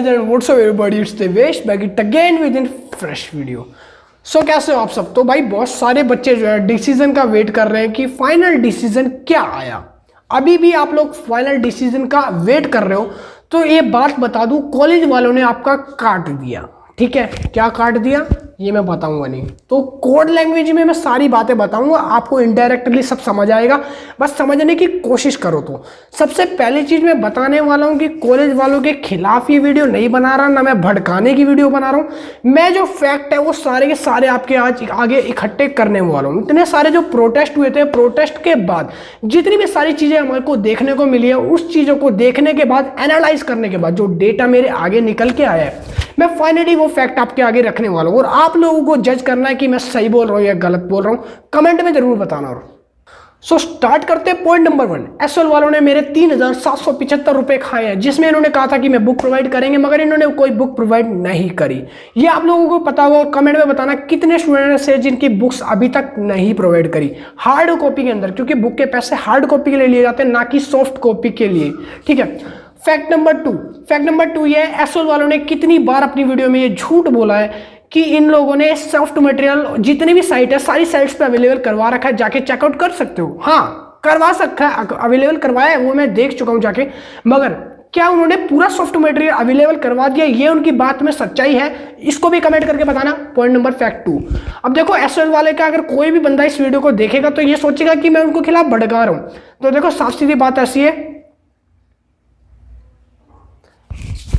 guys and what's up everybody, it's the Vesh back it again with a fresh video. So कैसे हो आप सब। तो भाई बहुत सारे बच्चे जो है डिसीजन का वेट कर रहे हैं कि फाइनल डिसीजन क्या आया। अभी भी आप लोग फाइनल डिसीजन का वेट कर रहे हो तो ये बात बता दूं, कॉलेज वालों ने आपका काट दिया। ठीक है, क्या काट दिया ये मैं बताऊंगा नहीं, तो कोड लैंग्वेज में मैं सारी बातें बताऊंगा, आपको इनडायरेक्टली सब समझ आएगा, बस समझने की कोशिश करो। तो सबसे पहली चीज मैं बताने वाला हूं कि कॉलेज वालों के खिलाफ ये वीडियो नहीं बना रहा, ना मैं भड़काने की वीडियो बना रहा हूं। मैं जो फैक्ट है वो सारे के सारे आपके आज आगे इकट्ठे करने वाला हूं। इतने सारे जो प्रोटेस्ट हुए थे, प्रोटेस्ट के बाद जितनी भी सारी चीजें हमारे को देखने को मिली है, उस चीजों को देखने के बाद, एनालाइज करने के बाद जो डेटा मेरे आगे निकल के आया है, मैं फाइनली वो फैक्ट आपके आगे रखने वाला हूं। और आप लोगों को जज करना है कि मैं सही बोल रहा हूं या गलत बोल रहा हूं, कमेंट में जरूर बताना। और सो स्टार्ट करते हैं। पॉइंट नंबर 1, एसएल वालों ने मेरे 3775 रुपए खाए हैं, जिसमें इन्होंने कहा था कि मैं बुक प्रोवाइड करेंगे, मगर इन्होंने कोई बुक प्रोवाइड नहीं करी। ये आप लोगों को पता होगा, कमेंट में बताना कितने स्टूडेंट्स हैं जिनकी बुक्स अभी तक नहीं प्रोवाइड करी हार्ड कॉपी के अंदर, क्योंकि बुक के पैसे हार्ड कॉपी के लिए लिए जाते हैं, ना कि सॉफ्ट कॉपी के लिए। ठीक है। फैक्ट नंबर टू ये एसएल वालों ने कितनी बार अपनी वीडियो में ये झूठ बोला है कि इन लोगों ने सॉफ्ट मटेरियल जितनी भी साइट है सारी साइट्स पे अवेलेबल करवा रखा है, जाके चेकआउट कर सकते हो। हाँ, करवा सकता है, अवेलेबल करवाया है, वो मैं देख चुका हूं जाके, मगर क्या उन्होंने पूरा सॉफ्ट मटेरियल अवेलेबल करवा दिया, ये उनकी बात में सच्चाई है? इसको भी कमेंट करके बताना। Point number fact 2। अब देखो एसएल वाले का अगर कोई भी बंदा इस वीडियो को देखेगा तो ये सोचेगा कि मैं उनको खिलाफ भड़का रहा हूं। तो देखो साफ सीधी बात ऐसी है,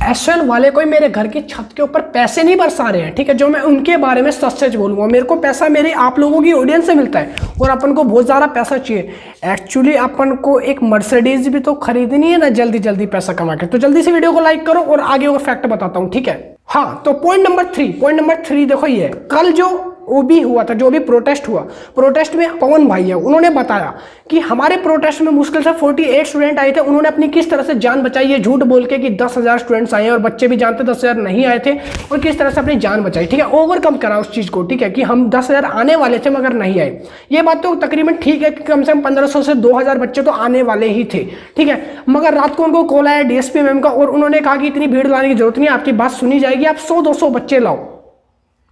एसएल वाले कोई मेरे घर की छत के ऊपर पैसे नहीं बरसा रहे हैं। ठीक है, जो मैं उनके बारे में सच सच बोलूंगा, मेरे को पैसा मेरे आप लोगों की ऑडियंस से मिलता है और अपन को बहुत ज़्यादा पैसा चाहिए। एक्चुअली अपन को एक मर्सिडीज भी तो खरीदनी है ना, जल्दी जल्दी पैसा कमा के। तो जल्दी से वीडियो को लाइक करो और आगे वो फैक्ट बताता हूँ। ठीक है, हाँ, तो पॉइंट नंबर 3 देखो, ये कल जो ओबी हुआ था, जो भी प्रोटेस्ट हुआ, प्रोटेस्ट में पवन भाई है, उन्होंने बताया कि हमारे प्रोटेस्ट में मुश्किल से 48 स्टूडेंट आए थे। उन्होंने अपनी किस तरह से जान बचाई, ये झूठ बोल के कि 10,000 स्टूडेंट्स आए हैं, और बच्चे भी जानते 10,000 नहीं आए थे, और किस तरह से अपनी जान बचाई। ठीक है, ओवरकम करा उस चीज़ को। ठीक है, कि हम 10,000 आने वाले थे मगर नहीं आए। ये बात तो तकरीबन ठीक है कि कम से कम 1500 से 2,000 बच्चे तो आने वाले ही थे। ठीक है, मगर रात को उनको कॉल आया डीएसपी मैम का, और उन्होंने कहा कि इतनी भीड़ लाने की जरूरत नहीं है, आपकी बात सुनी जाएगी, आप 100-200 बच्चे लाओ।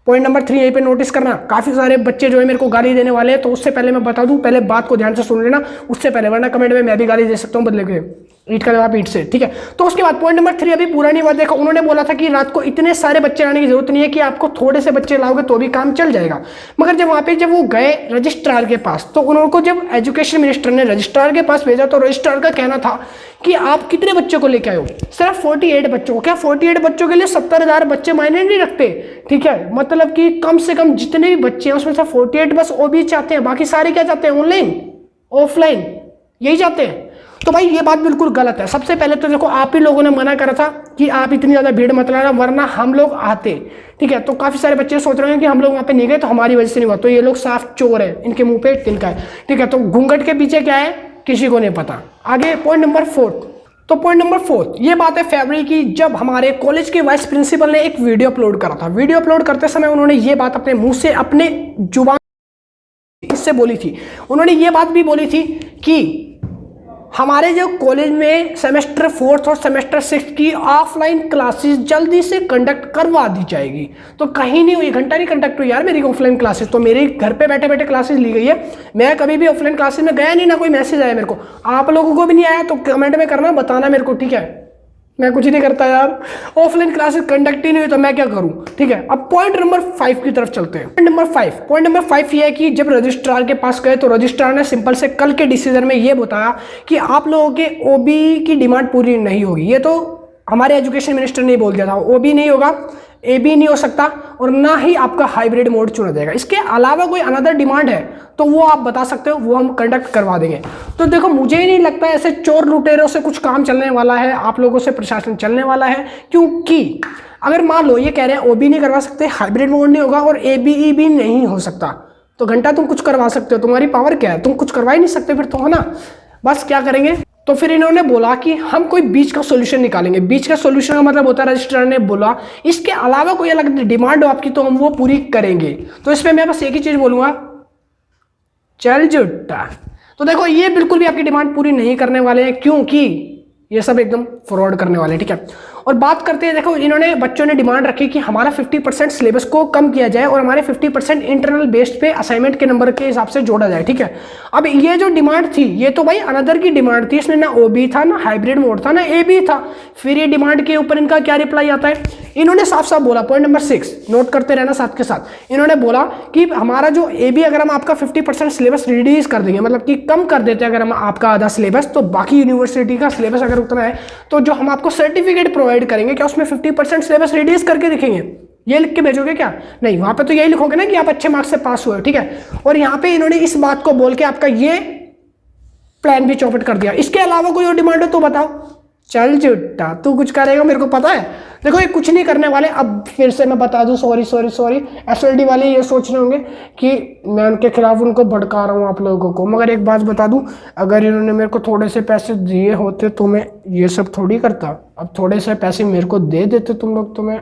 पॉइंट नंबर 3 यहीं पे नोटिस करना। काफी सारे बच्चे जो है मेरे को गाली देने वाले हैं, तो उससे पहले मैं बता दूं, पहले बात को ध्यान से सुन लेना उससे पहले, वरना कमेंट में मैं भी गाली दे सकता हूं बदले के, ईट का जवाब ईट से। ठीक है, तो उसके बाद पॉइंट नंबर 3 अभी पूरा नहीं हुआ। देखो, उन्होंने बोला था कि रात को इतने सारे बच्चे लाने की जरूरत नहीं है, कि आपको थोड़े से बच्चे लाओगे तो भी काम चल जाएगा। मगर जब वहां पे जब वो गए रजिस्ट्रार के पास, तो उनको जब एजुकेशन मिनिस्टर ने रजिस्ट्रार के पास भेजा, तो रजिस्ट्रार का कहना था कि आप कितने बच्चों को लेके आए हो? सिर्फ 48 बच्चों को। क्या 48 बच्चों के लिए 70,000 बच्चे मायने नहीं रखते? ठीक है, मतलब कि कम से कम जितने भी बच्चे हैं उसमें से 48 बस ओबी चाहते हैं, बाकी सारे क्या चाहते हैं? ऑनलाइन, ऑफलाइन, यही चाहते हैं। तो भाई ये बात बिल्कुल गलत है। सबसे पहले तो देखो, आप ही लोगों ने मना करा था कि आप इतनी ज्यादा भीड़ मत लाना, वरना हम लोग आते। ठीक है, तो काफी सारे बच्चे सोच रहे हैं कि हम लोग वहां पे नहीं गए तो हमारी वजह से नहीं हुआ, तो ये लोग साफ चोर है, इनके मुंह पे तिनका है। ठीक है, तो घूंघट के पीछे क्या है किसी को नहीं पता। आगे पॉइंट नंबर 4। तो पॉइंट नंबर 4 ये बात है फरवरी की, जब हमारे कॉलेज के वाइस प्रिंसिपल ने एक वीडियो अपलोड करा था। वीडियो अपलोड करते समय उन्होंने ये बात अपने मुंह से, अपने जुबान से बोली थी। उन्होंने ये बात भी बोली थी कि हमारे जो कॉलेज में सेमेस्टर 4 और सेमेस्टर 6 की ऑफलाइन क्लासेस जल्दी से कंडक्ट करवा दी जाएगी। तो कहीं नहीं हुई, घंटा नहीं कंडक्ट हुई यार मेरी ऑफलाइन क्लासेस, तो मेरे घर पे बैठे बैठे क्लासेस ली गई है। मैं कभी भी ऑफलाइन क्लासेस में गया नहीं, ना कोई मैसेज आया मेरे को, आप लोगों को भी नहीं आया, तो कमेंट में करना, बताना मेरे को। ठीक है, मैं कुछ नहीं करता यार, ऑफलाइन क्लासेस कंडक्ट ही नहीं हुई तो मैं क्या करूं। ठीक है, अब पॉइंट नंबर 5 की तरफ चलते हैं। पॉइंट नंबर 5 ये है कि जब रजिस्ट्रार के पास गए तो रजिस्ट्रार ने सिंपल से कल के डिसीजन में ये बताया कि आप लोगों के ओबी की डिमांड पूरी नहीं होगी। ये तो हमारे एजुकेशन मिनिस्टर ने बोल दिया था, ओबी नहीं होगा, एबी नहीं हो सकता, और ना ही आपका हाइब्रिड मोड चुना जाएगा। इसके अलावा कोई अनदर डिमांड है तो वो आप बता सकते हो, वो हम कंडक्ट करवा देंगे। तो देखो, मुझे ही नहीं लगता ऐसे चोर लुटेरों से कुछ काम चलने वाला है, आप लोगों से प्रशासन चलने वाला है। क्योंकि अगर मान लो ये कह रहे हैं ओबी नहीं करवा सकते, हाइब्रिड मोड नहीं होगा और एबीई भी नहीं हो सकता, तो घंटा तुम कुछ करवा सकते हो, तुम्हारी पावर क्या है? तुम कुछ करवा ही नहीं सकते फिर तो, है ना। बस क्या करेंगे, तो फिर इन्होंने बोला कि हम कोई बीच का सॉल्यूशन निकालेंगे। बीच का सॉल्यूशन का मतलब होता है, रजिस्ट्रार ने बोला इसके अलावा कोई अलग डिमांड हो आपकी तो हम वो पूरी करेंगे। तो इसमें मैं बस एक ही चीज बोलूंगा, चल जुट्टा। तो देखो, ये बिल्कुल भी आपकी डिमांड पूरी नहीं करने वाले हैं, क्योंकि ये सब एकदम फ्रॉड करने वाले हैं। ठीक है, और बात करते हैं, देखो इन्होंने बच्चों ने डिमांड रखी कि हमारा 50% सिलेबस को कम किया जाए और हमारे 50% इंटरनल बेस्ड पे असाइनमेंट के नंबर के हिसाब से जोड़ा जाए, ठीक है। अब ये जो डिमांड थी ये तो भाई अनदर की डिमांड थी, इसमें ना ओबी था, ना हाइब्रिड मोड था, ना ए बी था। फिर ये डिमांड के ऊपर इनका क्या रिप्लाई आता है, इन्होंने साफ साफ बोला, पॉइंट नंबर 6 नोट करते रहना साथ के साथ, इन्होंने बोला कि हमारा जो ए बी अगर हम आपका 50% सिलेबस रिड्यूस कर देंगे, मतलब कि कम कर देते हैं अगर हम आपका आधा सिलेबस, तो बाकी यूनिवर्सिटी का सिलेबस अगर उतना है तो जो हम आपको सर्टिफिकेट प्रोवाइड करेंगे क्या उसमें 50% सिलेबस रिड्यूस करके दिखेंगे, ये लिख के भेजोगे क्या? नहीं, वहां पे तो यही लिखोगे ना कि आप अच्छे मार्क्स से पास हुए, ठीक है। और यहाँ पे इन्होंने इस बात को बोल के आपका ये प्लान भी चौपट कर दिया। इसके अलावा कोई और डिमांड हो तो बताओ। चल झूठा, तू कुछ करेगा मेरे को पता है। देखो ये कुछ नहीं करने वाले। अब फिर से मैं बता दूं, सॉरी एसएलडी वाले ये सोच रहे होंगे कि मैं उनके खिलाफ उनको भड़का रहा हूँ आप लोगों को, मगर एक बात बता दूं, अगर इन्होंने मेरे को थोड़े से पैसे दिए होते तो मैं ये सब थोड़ी करता। अब थोड़े से पैसे मेरे को दे देते तुम लोग तो मैं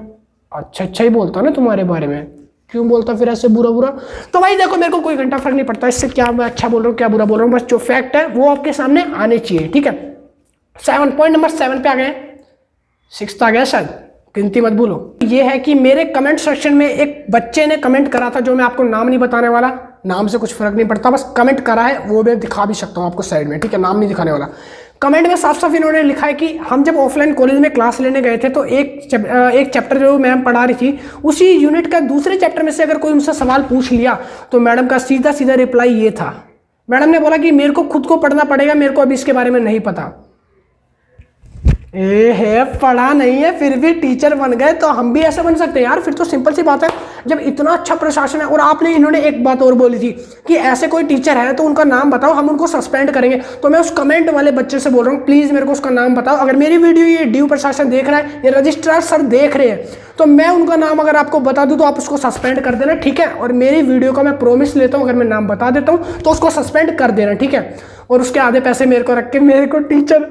अच्छा ही बोलता ना तुम्हारे बारे में, क्यों बोलता फिर ऐसे बुरा? तो भाई देखो मेरे को कोई घंटा फर्क नहीं पड़ता इससे क्या मैं अच्छा बोल रहा हूँ क्या बुरा बोल रहा हूँ, बस जो फैक्ट है वो आपके सामने आने चाहिए, ठीक है। 7 पॉइंट नंबर 7 पे आ गए, 6 आ गया शायद, गिनती मत भूलो। ये है कि मेरे कमेंट सेक्शन में एक बच्चे ने कमेंट करा था, जो मैं आपको नाम नहीं बताने वाला, नाम से कुछ फर्क नहीं पड़ता, बस कमेंट करा है, वो मैं दिखा भी सकता हूँ आपको साइड में, ठीक है, नाम नहीं दिखाने वाला। कमेंट में साफ साफ इन्होंने लिखा है कि हम जब ऑफलाइन कॉलेज में क्लास लेने गए थे तो एक चैप्टर जो मैम पढ़ा रही थी उसी यूनिट का दूसरे चैप्टर में से अगर कोई उनसे सवाल पूछ लिया तो मैडम का सीधा रिप्लाई ये था, मैडम ने बोला कि मेरे को खुद को पढ़ना पड़ेगा, मेरे को अभी इसके बारे में नहीं पता। पढ़ा नहीं है फिर भी टीचर बन गए, तो हम भी ऐसे बन सकते हैं यार? फिर तो सिंपल सी बात है, जब इतना अच्छा प्रशासन है। और आपने इन्होंने एक बात और बोली थी कि ऐसे कोई टीचर है तो उनका नाम बताओ, हम उनको सस्पेंड करेंगे। तो मैं उस कमेंट वाले बच्चे से बोल रहा हूँ, प्लीज मेरे को उसका नाम बताओ। अगर मेरी वीडियो ये ड्यू प्रशासन देख रहा है, ये रजिस्ट्रार सर देख रहे हैं, तो मैं उनका नाम अगर आपको बता दूं तो आप उसको सस्पेंड कर देना, ठीक है। और मेरी वीडियो का मैं प्रोमिस लेता हूं, अगर मैं नाम बता देता हूं तो उसको सस्पेंड कर देना, ठीक है। और उसके आधे पैसे मेरे को रख के मेरे को टीचर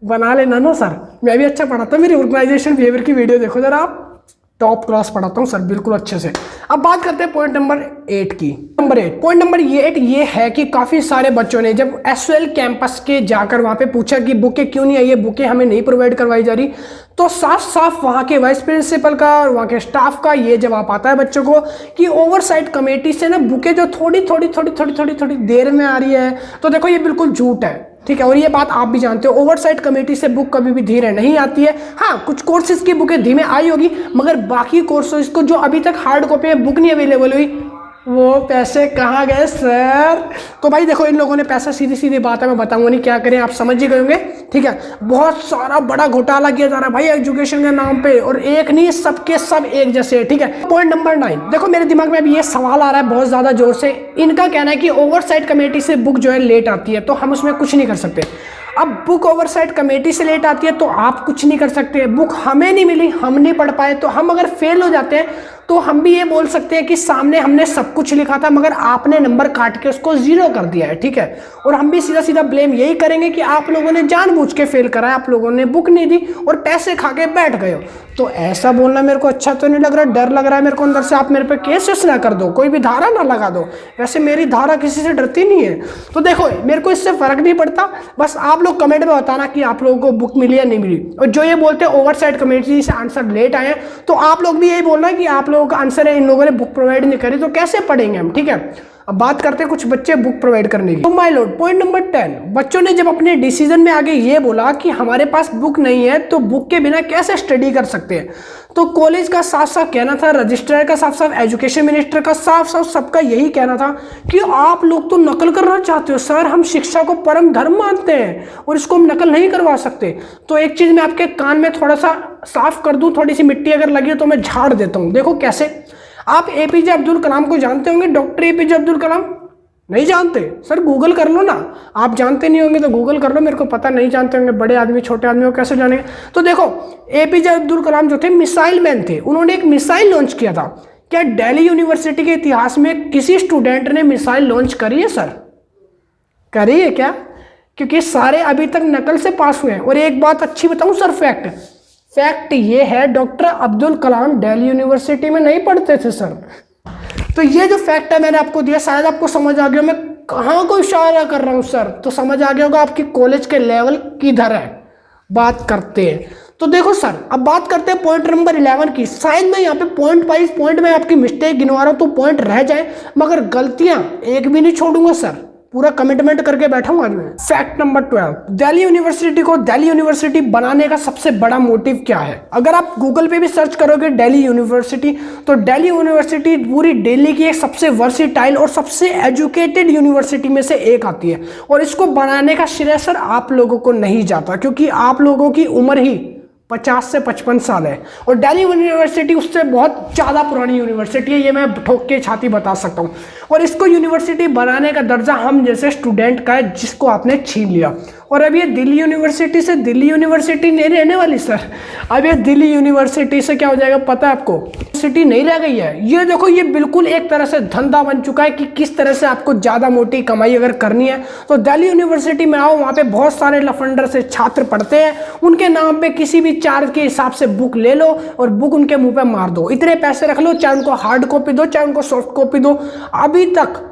बना लेना ना सर, मैं भी अच्छा पढ़ाता हूँ। मेरी ऑर्गेनाइजेशन बिहेवियर की वीडियो देखो जरा, आप टॉप क्लास पढ़ाता हूँ सर, बिल्कुल अच्छे से। अब बात करते हैं पॉइंट नंबर 8 की। पॉइंट नंबर 8 ये है कि काफी सारे बच्चों ने जब एसएल कैंपस के जाकर वहां पे पूछा कि बुकें क्यों नहीं आई, ये बुकें हमें नहीं प्रोवाइड करवाई जा रही, तो साफ साफ वहां के वाइस प्रिंसिपल का और वहां के स्टाफ का ये जवाब आता है बच्चों को कि ओवरसाइट कमेटी से ना बुकें जो थोड़ी देर में आ रही है। तो देखो ये बिल्कुल झूठ है, ठीक है। और ये बात आप भी जानते हो, ओवरसाइट कमेटी से बुक कभी भी धीरे नहीं आती है। हाँ, कुछ कोर्सेज की बुकें धीमे आई होगी, मगर बाकी कोर्सेज को जो अभी तक हार्ड कॉपी में बुक नहीं अवेलेबल हुई, वो पैसे कहाँ गए सर? तो भाई देखो इन लोगों ने पैसा, सीधी बात है, मैं बताऊंगा नहीं क्या करें, आप समझ ही गए होंगे, ठीक है। बहुत सारा बड़ा घोटाला किया जा रहा है भाई एजुकेशन के नाम पे, और एक नहीं सबके सब एक जैसे है, ठीक है। पॉइंट नंबर 9, देखो मेरे दिमाग में अभी ये सवाल आ रहा है बहुत ज्यादा जोर से। इनका कहना है कि ओवरसाइट कमेटी से बुक जो है लेट आती है तो हम उसमें कुछ नहीं कर सकते। अब बुक ओवरसाइट कमेटी से लेट आती है तो आप कुछ नहीं कर सकते, बुक हमें नहीं मिली, हम नहीं पढ़ पाए, तो हम अगर फेल हो जाते हैं तो हम भी ये बोल सकते हैं कि सामने हमने सब कुछ लिखा था मगर आपने नंबर काट के उसको 0 कर दिया है, ठीक है। और हम भी सीधा ब्लेम यही करेंगे कि आप लोगों ने जानबूझ के फेल करा है, आप लोगों ने बुक नहीं दी और पैसे खा के बैठ गए हो। तो ऐसा बोलना मेरे को अच्छा तो नहीं लग रहा, डर लग रहा है मेरे को अंदर से। आप मेरे पे केसेस ना कर दो, कोई भी धारा ना लगा दो, वैसे मेरी धारा किसी से डरती नहीं है। तो देखो मेरे को इससे फर्क नहीं पड़ता, बस आप लोग कमेंट में बताना कि आप लोगों को बुक मिली या नहीं मिली। और जो ये बोलते हैं ओवरसाइट कमेटी से आंसर लेट आए, तो आप लोग भी यही बोलना कि आप लोगों का आंसर है इन लोगों ने बुक प्रोवाइड नहीं करी, तो कैसे पढ़ेंगे हम, ठीक है। अब बात करते हैं कुछ बच्चे बुक प्रोवाइड करने की। तो माय लॉर्ड, पॉइंट नंबर 10, बच्चों ने जब अपने डिसीजन में आगे ये बोला कि हमारे पास बुक नहीं है तो बुक के बिना कैसे स्टडी कर सकते हैं, तो कॉलेज का साफ साफ कहना था, रजिस्ट्रार का साफ साफ, एजुकेशन मिनिस्टर का साफ साफ, सबका यही कहना था कि आप लोग तो नकल करना चाहते हो सर, हम शिक्षा को परम धर्म मानते हैं और इसको हम नकल नहीं करवा सकते। तो एक चीज मैं आपके कान में थोड़ा सा साफ कर दूं, थोड़ी सी मिट्टी अगर लगी तो मैं झाड़ देता हूं। देखो कैसे, आप एपीजे अब्दुल कलाम को जानते होंगे, डॉक्टर एपीजे अब्दुल कलाम? नहीं जानते सर, गूगल कर लो ना। आप जानते नहीं होंगे तो गूगल कर लो, मेरे को पता नहीं जानते होंगे, बड़े आदमी छोटे आदमी को कैसे जानेंगे। तो देखो एपीजे अब्दुल कलाम जो थे मिसाइल मैन थे, उन्होंने एक मिसाइल लॉन्च किया था। क्या दिल्ली यूनिवर्सिटी के इतिहास में किसी स्टूडेंट ने मिसाइल लॉन्च करी है सर? करी है क्या? क्योंकि सारे अभी तक नकल से पास हुए हैं। और एक बात अच्छी बताऊं सर, फैक्ट ये है, डॉक्टर अब्दुल कलाम दिल्ली यूनिवर्सिटी में नहीं पढ़ते थे सर। तो ये जो फैक्ट है मैंने आपको दिया, शायद आपको समझ आ गया मैं कहाँ को इशारा कर रहा हूँ सर, तो समझ आ गया होगा आपकी कॉलेज के लेवल किधर है। बात करते हैं तो देखो सर, अब बात करते हैं पॉइंट नंबर 11 की। शायद मैं यहाँ पे पॉइंट वाइज पॉइंट में आपकी मिस्टेक गिनवा रहा हूँ तो पॉइंट रह जाए, मगर गलतियां एक भी नहीं छोड़ूंगा सर, पूरा कमिटमेंट करके बैठा हूँ आज मैं। फैक्ट नंबर 12, दिल्ली यूनिवर्सिटी को दिल्ली यूनिवर्सिटी बनाने का सबसे बड़ा मोटिव क्या है? अगर आप गूगल पे भी सर्च करोगे दिल्ली यूनिवर्सिटी, तो दिल्ली यूनिवर्सिटी पूरी दिल्ली की एक सबसे वर्सिटाइल और सबसे एजुकेटेड यूनिवर्सिटी में से एक आती है। और इसको बनाने का श्रेय सर आप लोगों को नहीं जाता, क्योंकि आप लोगों की उम्र ही 50 से 55 साल है, और दिल्ली यूनिवर्सिटी उससे बहुत ज़्यादा पुरानी यूनिवर्सिटी है, ये मैं ठोक के छाती बता सकता हूँ। और इसको यूनिवर्सिटी बनाने का दर्जा हम जैसे स्टूडेंट का है जिसको आपने छीन लिया। और अब ये दिल्ली यूनिवर्सिटी से दिल्ली यूनिवर्सिटी नहीं रहने वाली सर, अब ये दिल्ली यूनिवर्सिटी से क्या हो जाएगा पता है आपको? सिटी नहीं रह गई है। ये देखो, ये बिल्कुल एक तरह से धंधा बन चुका है कि किस तरह से आपको ज़्यादा मोटी कमाई अगर करनी है तो दिल्ली यूनिवर्सिटी में आओ, वहाँ पे बहुत सारे लफंडर से छात्र पढ़ते हैं, उनके नाम पे किसी भी चार्ज के हिसाब से बुक ले लो और बुक उनके मुंह पे मार दो, इतने पैसे रख लो, चाहे उनको हार्ड कॉपी दो चाहे उनको सॉफ्ट कॉपी दो। अभी तक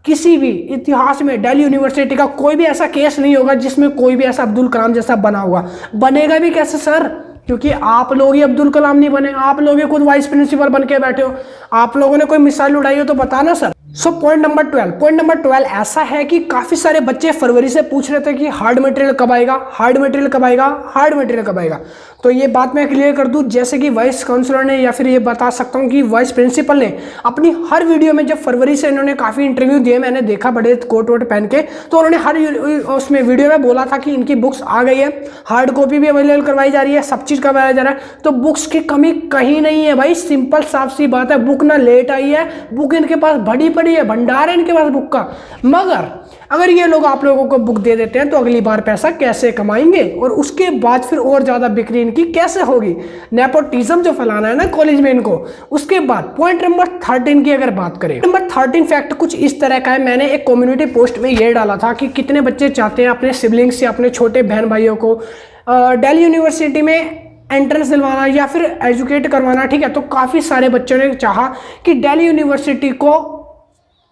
किसी भी इतिहास में दिल्ली यूनिवर्सिटी का कोई भी ऐसा केस नहीं होगा जिसमें कोई भी ऐसा अब्दुल कलाम जैसा बना हुआ। बनेगा भी कैसे सर? क्योंकि आप लोग ही अब्दुल कलाम नहीं बने, आप लोग ही खुद वाइस प्रिंसिपल बन के बैठे हो। आप लोगों ने कोई मिसाइल उड़ाई हो तो बताना सर। सो पॉइंट नंबर 12 ऐसा है कि काफ़ी सारे बच्चे फरवरी से पूछ रहे थे कि हार्ड मटेरियल कब आएगा, हार्ड मटेरियल कब आएगा, हार्ड मटेरियल कब आएगा। तो ये बात मैं क्लियर कर दूं, जैसे कि वाइस काउंसलर ने या फिर ये बता सकता हूँ कि वाइस प्रिंसिपल ने अपनी हर वीडियो में, जब फरवरी से इन्होंने काफ़ी इंटरव्यू दिए, मैंने देखा बड़े कोट वोट पहन के, तो उन्होंने हर उसमें वीडियो में बोला था कि इनकी बुक्स आ गई है, हार्ड कॉपी भी अवेलेबल करवाई जा रही है, सब चीज़ करवाया जा रहा है। तो बुक्स की कमी कहीं नहीं है भाई, सिंपल साफ सी बात है। बुक ना लेट आई है, बुक इनके पास भरी पड़ी है, भंडार है इनके पास बुक का। मगर अगर ये लोग आप लोगों को बुक दे देते हैं तो अगली बार पैसा कैसे कमाएंगे और उसके बाद फिर और ज़्यादा बिक्री इनकी कैसे होगी? नेपोटिज्म जो फैलाना है ना कॉलेज में इनको। उसके बाद पॉइंट नंबर 13 की अगर बात करें, नंबर 13 फैक्ट कुछ इस तरह का है। मैंने एक कम्युनिटी पोस्ट में ये डाला था कि कितने बच्चे चाहते हैं अपने सिबलिंग्स या अपने छोटे बहन भाइयों को दिल्ली यूनिवर्सिटी में एंट्रेंस दिलवाना या फिर एजुकेट करवाना, ठीक है। तो काफ़ी सारे बच्चों ने चाहा कि दिल्ली यूनिवर्सिटी को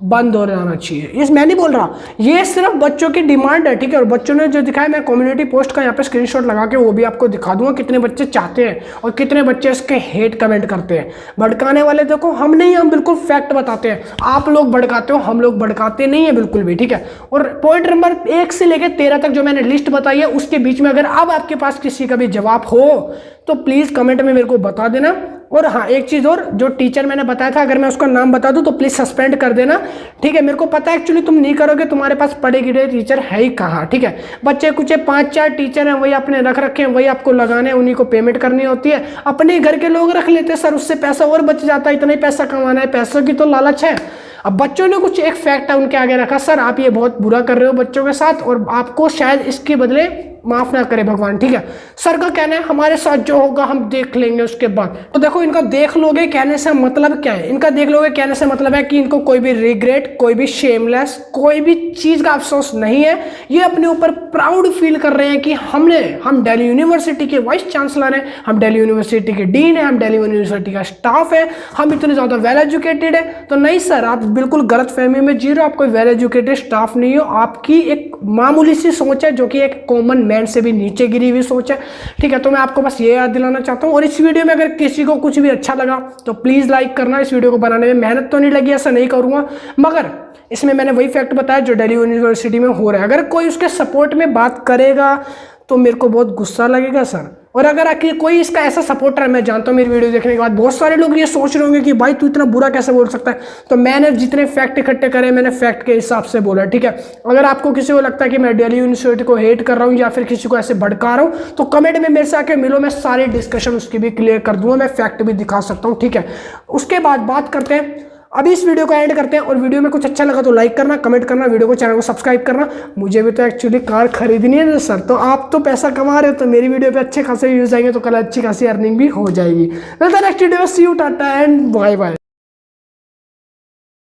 बंद हो जाना चाहिए। इस मैं नहीं बोल रहा, ये सिर्फ बच्चों की डिमांड है, ठीक है। और बच्चों ने जो दिखाया, मैं कम्युनिटी पोस्ट का यहाँ पे स्क्रीनशॉट लगा के वो भी आपको दिखा दूंगा, कितने बच्चे चाहते हैं और कितने बच्चे इसके हेट कमेंट करते हैं। भड़काने वाले देखो हम नहीं, हम बिल्कुल फैक्ट बताते हैं। आप लोग भड़काते हो, हम लोग भड़काते नहीं है बिल्कुल भी, ठीक है। और पॉइंट नंबर 1 से लेकर 13 तक जो मैंने लिस्ट बताई है, उसके बीच में अगर अब आपके पास किसी का भी जवाब हो तो प्लीज़ कमेंट में मेरे को बता देना। और हाँ, एक चीज़ और, जो टीचर मैंने बताया था अगर मैं उसका नाम बता दूं तो प्लीज़ सस्पेंड कर देना, ठीक है। मेरे को पता है एक्चुअली तुम नहीं करोगे, तुम्हारे पास पढ़े गिरे टीचर है ही कहाँ, ठीक है। बच्चे कुछ 5-4 टीचर हैं, वही आपने रख रखे हैं, वही आपको लगाने हैं, उन्हीं को पेमेंट करनी होती है। अपने घर के लोग रख लेते हैं सर, उससे पैसा और बच जाता है। इतना ही पैसा कमाना है, पैसों की तो लालच है। अब बच्चों ने कुछ एक फैक्ट है उनके आगे रखा, सर आप ये बहुत बुरा कर रहे हो बच्चों के साथ और आपको शायद इसके बदले माफ ना करे भगवान, ठीक है। सर का कहना है हमारे साथ जो होगा हम देख लेंगे उसके बाद। तो देखो, इनका देख लोगे कहने से मतलब क्या है? इनका देख लोगे कहने से मतलब है कि इनको कोई भी रिग्रेट, कोई भी शेमलेस, कोई भी चीज का अफसोस नहीं है। ये अपने ऊपर प्राउड फील कर रहे हैं कि हम दिल्ली यूनिवर्सिटी के वाइस चांसलर हैं, हम दिल्ली यूनिवर्सिटी के डीन है, हम दिल्ली यूनिवर्सिटी का स्टाफ है, हम इतने ज्यादा वेल एजुकेटेड है। तो नहीं सर, आप बिल्कुल गलत फहमी में जी रहे हो। आप कोई वेल एजुकेटेड स्टाफ नहीं हो, आपकी एक मामूली सी सोच है जो कि एक कॉमन मैन से भी नीचे गिरी हुई सोच है, ठीक है। तो मैं आपको बस ये याद दिलाना चाहता हूँ। और इस वीडियो में अगर किसी को कुछ भी अच्छा लगा तो प्लीज लाइक करना। इस वीडियो को बनाने में मेहनत तो नहीं लगी, ऐसा नहीं करूंगा, मगर इसमें मैंने वही फैक्ट बताया जो दिल्ली यूनिवर्सिटी में हो रहा है। अगर कोई उसके सपोर्ट में बात करेगा तो मेरे को बहुत गुस्सा लगेगा सर। और अगर कोई इसका ऐसा सपोर्टर है, मैं जानता हूँ मेरी वीडियो देखने के बाद बहुत सारे लोग ये सोच रहे होंगे कि भाई तू इतना बुरा कैसे बोल सकता है। तो मैंने जितने फैक्ट इकट्ठे करे मैंने फैक्ट के हिसाब से बोला, ठीक है। अगर आपको किसी को लगता है कि मैं दिल्ली यूनिवर्सिटी को हेट कर रहा हूँ या फिर किसी को ऐसे भड़का रहा हूँ तो कमेंट में मेरे से आके मिलो, मैं सारी डिस्कशन उसकी भी क्लियर कर दूंगा, मैं फैक्ट भी दिखा सकता हूँ, ठीक है। उसके बाद बात करते हैं, अभी इस वीडियो को एंड करते हैं। और वीडियो में कुछ अच्छा लगा तो लाइक करना, कमेंट करना, वीडियो को, चैनल को सब्सक्राइब करना। मुझे भी तो एक्चुअली कार खरीदनी है ना सर, तो आप तो पैसा कमा रहे हो तो मेरी वीडियो पे अच्छे खासे व्यूज आएंगे तो कल अच्छी खासी अर्निंग भी हो जाएगी। Next video, see you, ta-ta and bye bye.